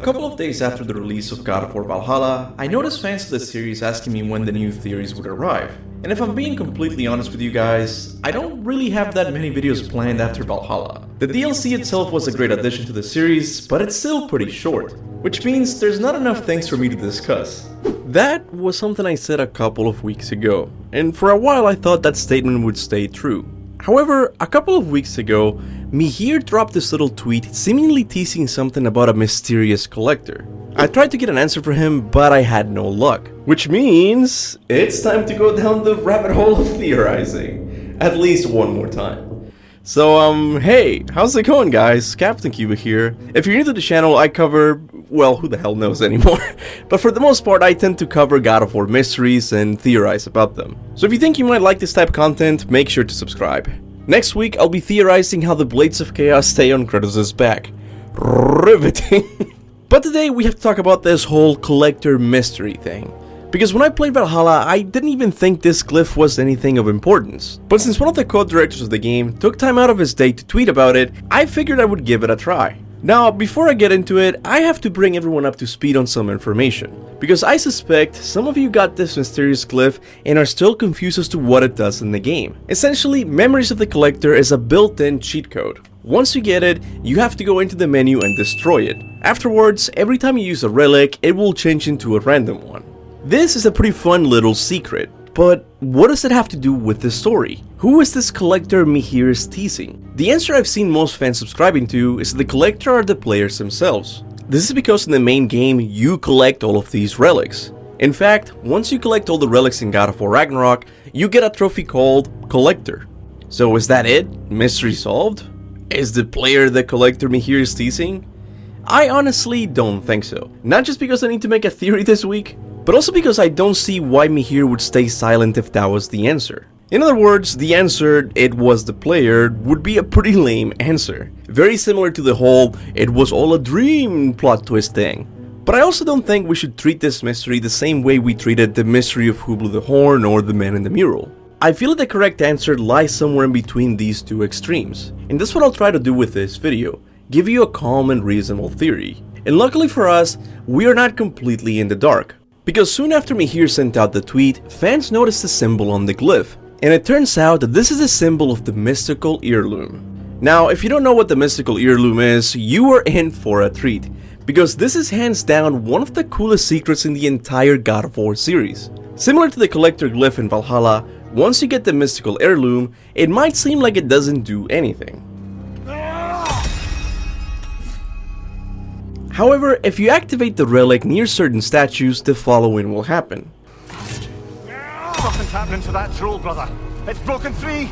couple of days after the release of God of War Valhalla, I noticed fans of the series asking me when the new theories would arrive. And if I'm being completely honest with you guys, I don't really have that many videos planned after Valhalla. The DLC itself was a great addition to the series, but it's still pretty short, which means there's not enough things for me to discuss. That was something I said a couple of weeks ago, and for a while I thought that statement would stay true. However, a couple of weeks ago, Mihir dropped this little tweet seemingly teasing something about a mysterious collector. I tried to get an answer for him, but I had no luck. Which means it's time to go down the rabbit hole of theorizing. At least one more time. So, hey, how's it going guys? Captain Kuba here. If you're new to the channel, I cover, well, who the hell knows anymore. But for the most part, I tend to cover God of War mysteries and theorize about them. So if you think you might like this type of content, make sure to subscribe. Next week, I'll be theorizing how the Blades of Chaos stay on Kratos' back. Riveting. But today, we have to talk about this whole collector mystery thing. Because when I played Valhalla, I didn't even think this glyph was anything of importance. But since one of the co-directors of the game took time out of his day to tweet about it, I figured I would give it a try. Now, before I get into it, I have to bring everyone up to speed on some information. Because I suspect some of you got this mysterious glyph and are still confused as to what it does in the game. Essentially, Memories of the Collector is a built-in cheat code. Once you get it, you have to go into the menu and destroy it. Afterwards, every time you use a relic, it will change into a random one. This is a pretty fun little secret, but what does it have to do with the story? Who is this collector Mihir is teasing? The answer I've seen most fans subscribing to is that the collector are the players themselves. This is because in the main game, you collect all of these relics. In fact, once you collect all the relics in God of War Ragnarok, you get a trophy called Collector. So is that it? Mystery solved? Is the player the collector Mihir is teasing? I honestly don't think so. Not just because I need to make a theory this week, but also because I don't see why Mihir would stay silent if that was the answer. In other words, the answer, it was the player, would be a pretty lame answer. Very similar to the whole, it was all a dream plot twist thing. But I also don't think we should treat this mystery the same way we treated the mystery of who blew the horn or the man in the mural. I feel that the correct answer lies somewhere in between these two extremes. And that's what I'll try to do with this video. Give you a calm and reasonable theory. And luckily for us, we are not completely in the dark. Because soon after Mihir sent out the tweet, fans noticed a symbol on the glyph. And it turns out that this is a symbol of the mystical heirloom. Now, if you don't know what the mystical heirloom is, you are in for a treat. Because this is hands down one of the coolest secrets in the entire God of War series. Similar to the collector glyph in Valhalla, once you get the mystical heirloom, it might seem like it doesn't do anything. However, if you activate the relic near certain statues, the following will happen. Something's happening to that troll, brother. It's broken free.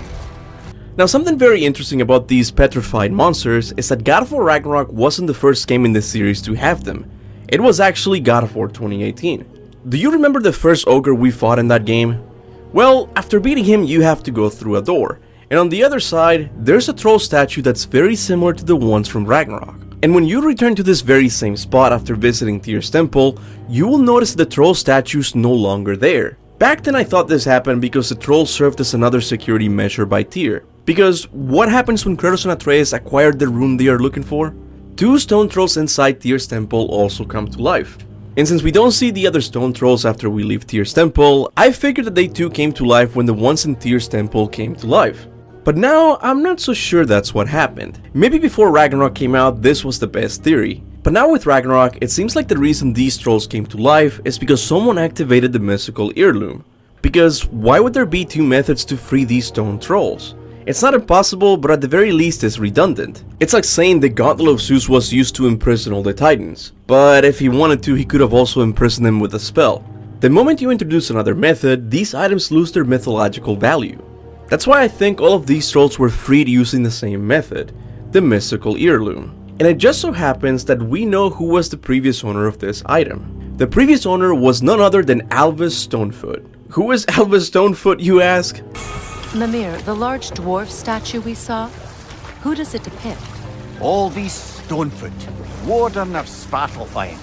Now, something very interesting about these petrified monsters is that God of War Ragnarok wasn't the first game in the series to have them. It was actually God of War 2018. Do you remember the first ogre we fought in that game? Well, after beating him, you have to go through a door. And on the other side, there's a troll statue that's very similar to the ones from Ragnarok. And when you return to this very same spot after visiting Tyr's temple, you will notice the troll statue's no longer there. Back then I thought this happened because the troll served as another security measure by Tyr. Because what happens when Kratos and Atreus acquired the rune they are looking for? Two stone trolls inside Tyr's temple also come to life. And since we don't see the other stone trolls after we leave Tyr's temple, I figured that they too came to life when the ones in Tyr's temple came to life. But now, I'm not so sure that's what happened. Maybe before Ragnarok came out, this was the best theory. But now with Ragnarok, it seems like the reason these trolls came to life is because someone activated the mystical heirloom. Because why would there be two methods to free these stone trolls? It's not impossible, but at the very least it's redundant. It's like saying the gauntlet of Zeus was used to imprison all the titans. But if he wanted to, he could have also imprisoned them with a spell. The moment you introduce another method, these items lose their mythological value. That's why I think all of these trolls were freed using the same method, the mystical heirloom. And it just so happens that we know who was the previous owner of this item. The previous owner was none other than Alvis Stonefoot. Who is Alvis Stonefoot, you ask? Mimir, the large dwarf statue we saw, who does it depict? Alvis Stonefoot, warden of Svartalfheim.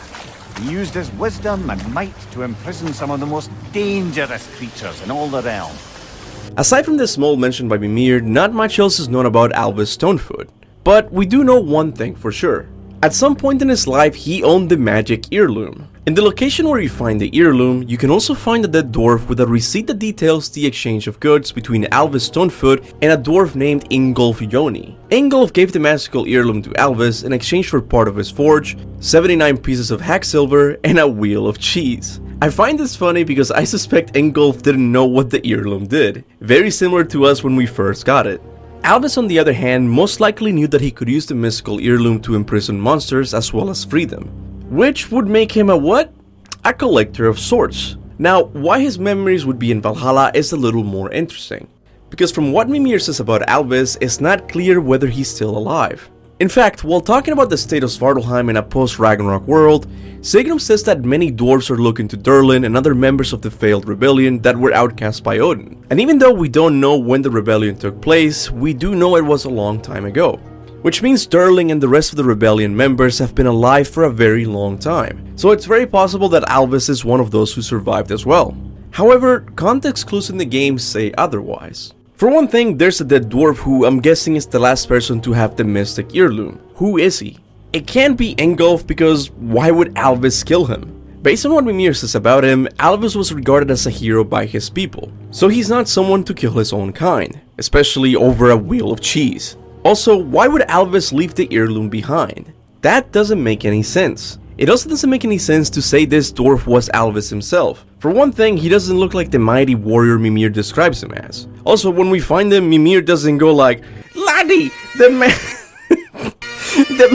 He used his wisdom and might to imprison some of the most dangerous creatures in all the realm. Aside from the small mention by Mimir, not much else is known about Alvis Stonefoot. But we do know one thing for sure. At some point in his life, he owned the magic heirloom. In the location where you find the heirloom, you can also find a dead dwarf with a receipt that details the exchange of goods between Alvis Stonefoot and a dwarf named Ingolf Joni. Ingolf gave the magical heirloom to Alvis in exchange for part of his forge, 79 pieces of hack silver, and a wheel of cheese. I find this funny because I suspect Ingolf didn't know what the heirloom did, very similar to us when we first got it. Alvis, on the other hand, most likely knew that he could use the mystical heirloom to imprison monsters as well as free them, which would make him a what? A collector of sorts. Now, why his memories would be in Valhalla is a little more interesting, because from what Mimir says about Alvis, it's not clear whether he's still alive. In fact, while talking about the state of Svartalheim in a post-Ragnarok world, Signum says that many dwarves are looking to Durlin and other members of the failed rebellion that were outcast by Odin. And even though we don't know when the rebellion took place, we do know it was a long time ago. Which means Durling and the rest of the rebellion members have been alive for a very long time. So it's very possible that Alvis is one of those who survived as well. However, context clues in the game say otherwise. For one thing, there's a dead dwarf who I'm guessing is the last person to have the mystic heirloom. Who is he? It can't be Ingolf because why would Alvis kill him? Based on what Mimir says about him, Alvis was regarded as a hero by his people, so he's not someone to kill his own kind, especially over a wheel of cheese. Also, why would Alvis leave the heirloom behind? That doesn't make any sense. It also doesn't make any sense to say this dwarf was Alvis himself. For one thing, he doesn't look like the mighty warrior Mimir describes him as. Also, when we find him, Mimir doesn't go like, "Laddie, the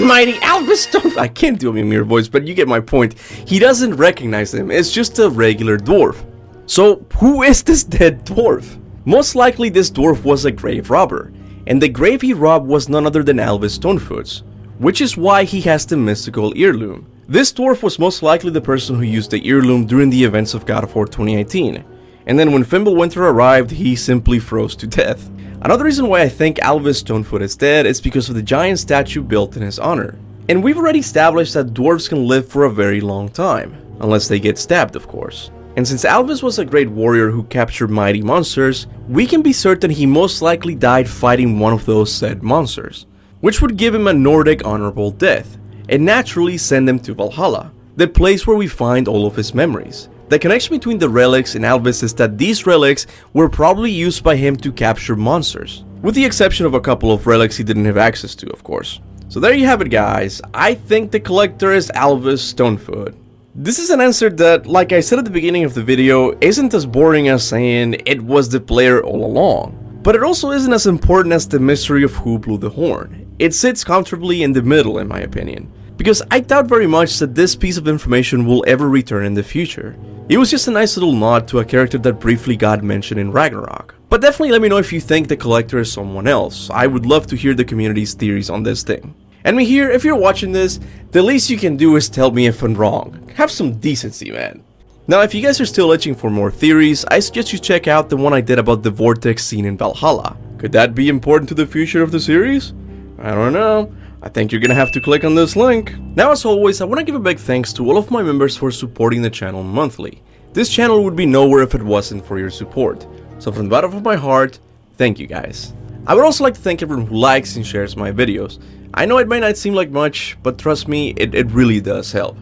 mighty Alvis Stonefoot." I can't do a Mimir voice, but you get my point. He doesn't recognize him, it's just a regular dwarf. So, who is this dead dwarf? Most likely this dwarf was a grave robber, and the grave he robbed was none other than Alvis Stonefoot's, which is why he has the mystical heirloom. This dwarf was most likely the person who used the heirloom during the events of God of War 2018, and then when Fimbulwinter arrived, he simply froze to death. Another reason why I think Alvis Stonefoot is dead is because of the giant statue built in his honor. And we've already established that dwarves can live for a very long time, unless they get stabbed, of course. And since Alvis was a great warrior who captured mighty monsters, we can be certain he most likely died fighting one of those said monsters, which would give him a Nordic honorable death, and naturally send him to Valhalla, the place where we find all of his memories. The connection between the relics and Alvis is that these relics were probably used by him to capture monsters, with the exception of a couple of relics he didn't have access to, of course. So there you have it, guys. I think the collector is Alvis Stonefoot. This is an answer that, like I said at the beginning of the video, isn't as boring as saying it was the player all along. But it also isn't as important as the mystery of who blew the horn. It sits comfortably in the middle, in my opinion, because I doubt very much that this piece of information will ever return in the future. It was just a nice little nod to a character that briefly got mentioned in Ragnarok. But definitely let me know if you think the collector is someone else. I would love to hear the community's theories on this thing. And me here, if you're watching this, the least you can do is tell me if I'm wrong. Have some decency, man. Now, if you guys are still itching for more theories, I suggest you check out the one I did about the vortex scene in Valhalla. Could that be important to the future of the series? I don't know. I think you're gonna have to click on this link. Now, as always, I want to give a big thanks to all of my members for supporting the channel monthly. This channel would be nowhere if it wasn't for your support. So from the bottom of my heart, thank you guys. I would also like to thank everyone who likes and shares my videos. I know it might not seem like much, but trust me, it really does help.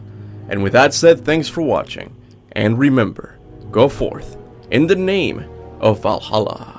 And with that said, thanks for watching. And remember, go forth in the name of Valhalla.